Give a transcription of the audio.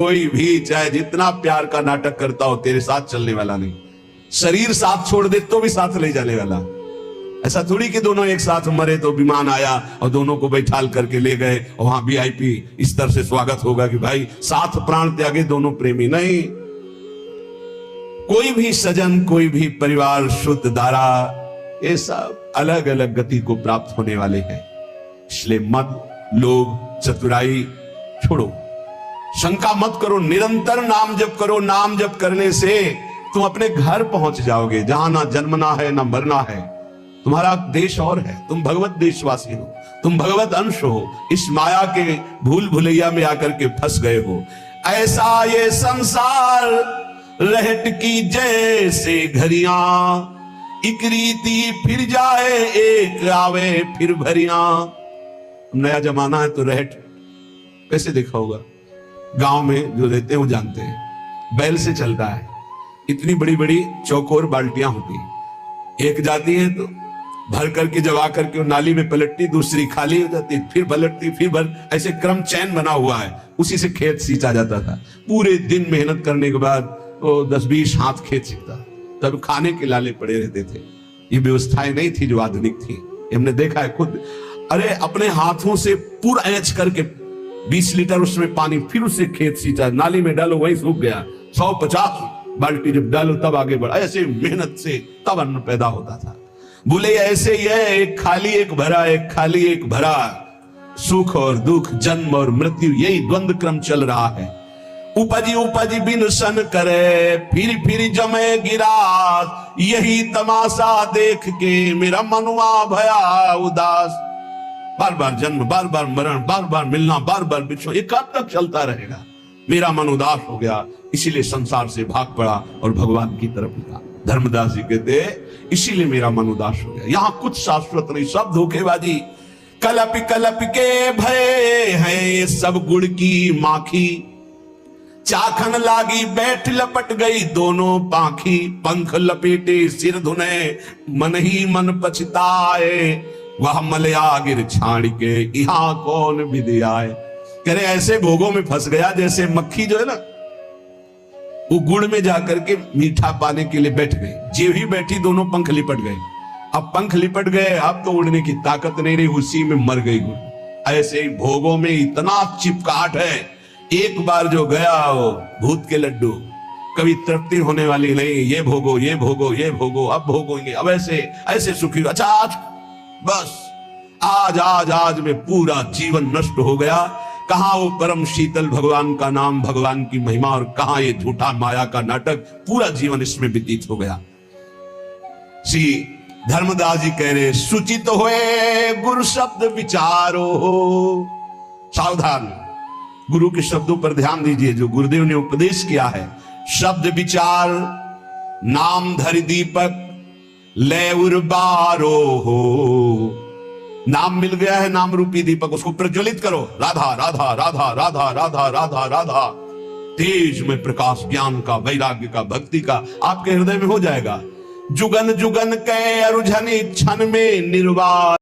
कोई भी चाहे जितना प्यार का नाटक करता हो, तेरे साथ चलने वाला नहीं। शरीर साथ छोड़ दे तो भी साथ ले जाने वाला। ऐसा थोड़ी कि दोनों एक साथ मरे तो विमान आया और दोनों को बैठाल करके ले गए और वहां वीआईपी इस तरह से स्वागत होगा कि भाई साथ प्राण त्यागे दोनों प्रेमी। नहीं, कोई भी सजन, कोई भी परिवार, शुद्ध धारा, ये सब अलग अलग गति को प्राप्त होने वाले हैं। इसलिए मत, लोभ, चतुराई छोड़ो, शंका मत करो, निरंतर नाम जप करो। नाम जप करने से तुम अपने घर पहुंच जाओगे जहां ना जन्मना है ना मरना है। तुम्हारा देश और है, तुम भगवत देशवासी हो, तुम भगवत अंश हो। इस माया के भूल भुलैया में आकर के फंस गए हो। ऐसा ये संसार रहट की जैसे घड़ियां, एक रीति फिर जाए एक आवे फिर भरियां। नया जमाना है तो रहट कैसे देखा होगा? गांव में जो रहते हैं वो जानते हैं, बैल से चलता है। इतनी बड़ी बड़ी चौकोर बाल्टियां होती हैं, एक जाती है तो भर करके जब आकर के नाली में पलटती, दूसरी खाली हो जाती, फिर पलटती, फिर भर, ऐसे क्रम चैन बना हुआ है। उसी से खेत सींचा जाता था। पूरे दिन मेहनत करने के बाद वो 10-20 हाथ खेत सींचता। तब खाने के लाले पड़े रहते थे। ये व्यवस्थाएं नहीं थी जो आधुनिक थी। हमने देखा है खुद। अरे अपने हाथों से पूरा ऐंच करके 20 लीटर उसमें पानी, फिर उससे खेत सींचा, नाली में डालो वहीं सूख गया। 150 बाल्टी जब डालो तब आगे बढ़ा। ऐसे मेहनत से तब अन्न पैदा होता था। बोले ऐसे ही है, एक खाली एक भरा, एक खाली एक भरा। सुख और दुख, जन्म और मृत्यु, यही द्वंद्व क्रम चल रहा है। उपजी उपजी बिन सन करे, फिर जमे गिरास। यही तमाशा देख के मेरा मनुआ भया उदास। बार बार जन्म, बार बार मरण, बार बार मिलना, बार बार बिछड़ना, ये कब तक चलता रहेगा? मेरा मन उदास हो गया, इसीलिए संसार से भाग पड़ा और भगवान की तरफ गया। धर्मदास जी कहते इसीलिए मेरा मन उदास हो गया। यहां कुछ शाश्वत नहीं, सब धोखेबाजी। कलप कलप के भय है सब गुड़ की माखी। चाखन लागी बैठ लपट गई दोनों पाखी। पंख लपेटे सिर धुने मन ही मन पछताए। वह मलया गिर छाड़ के यहाँ कौन विधि आए। कह रहे ऐसे भोगों में फंस गया जैसे मक्खी जो है ना, वो गुड़ में जाकर के मीठा पाने के लिए बैठ गई। जीव ही बैठी, दोनों पंख लिपट गए। अब पंख लिपट गए, अब तो उड़ने की ताकत नहीं रही, उसी में मर गई गुड़। ऐसे ही भोगों में इतना चिपकाहट है, एक बार जो गया वो भूत के लड्डू, कभी तृप्ति होने वाली नहीं। ये भोगो, ये भोगो, ये भोगो, अब भोगोगे, अब ऐसे ऐसे सुखी। अच्छा आज बस आज आज आज में पूरा जीवन नष्ट हो गया। कहां वो परम शीतल भगवान का नाम, भगवान की महिमा, और कहां ये झूठा माया का नाटक। पूरा जीवन इसमें व्यतीत हो गया। श्री धर्मदास जी कह रहे सुचित होए गुरु शब्द विचारो हो। सावधान, गुरु के शब्दों पर ध्यान दीजिए जो गुरुदेव ने उपदेश किया है। शब्द विचार, नाम धरि दीपक ले उर्बारो हो। नाम मिल गया है, नाम रूपी दीपक, उसको प्रज्वलित करो। राधा राधा राधा राधा राधा राधा राधा। तेज में प्रकाश ज्ञान का, वैराग्य का, भक्ति का आपके हृदय में हो जाएगा। जुगन जुगन के अरुझनी क्षण में निर्वाण।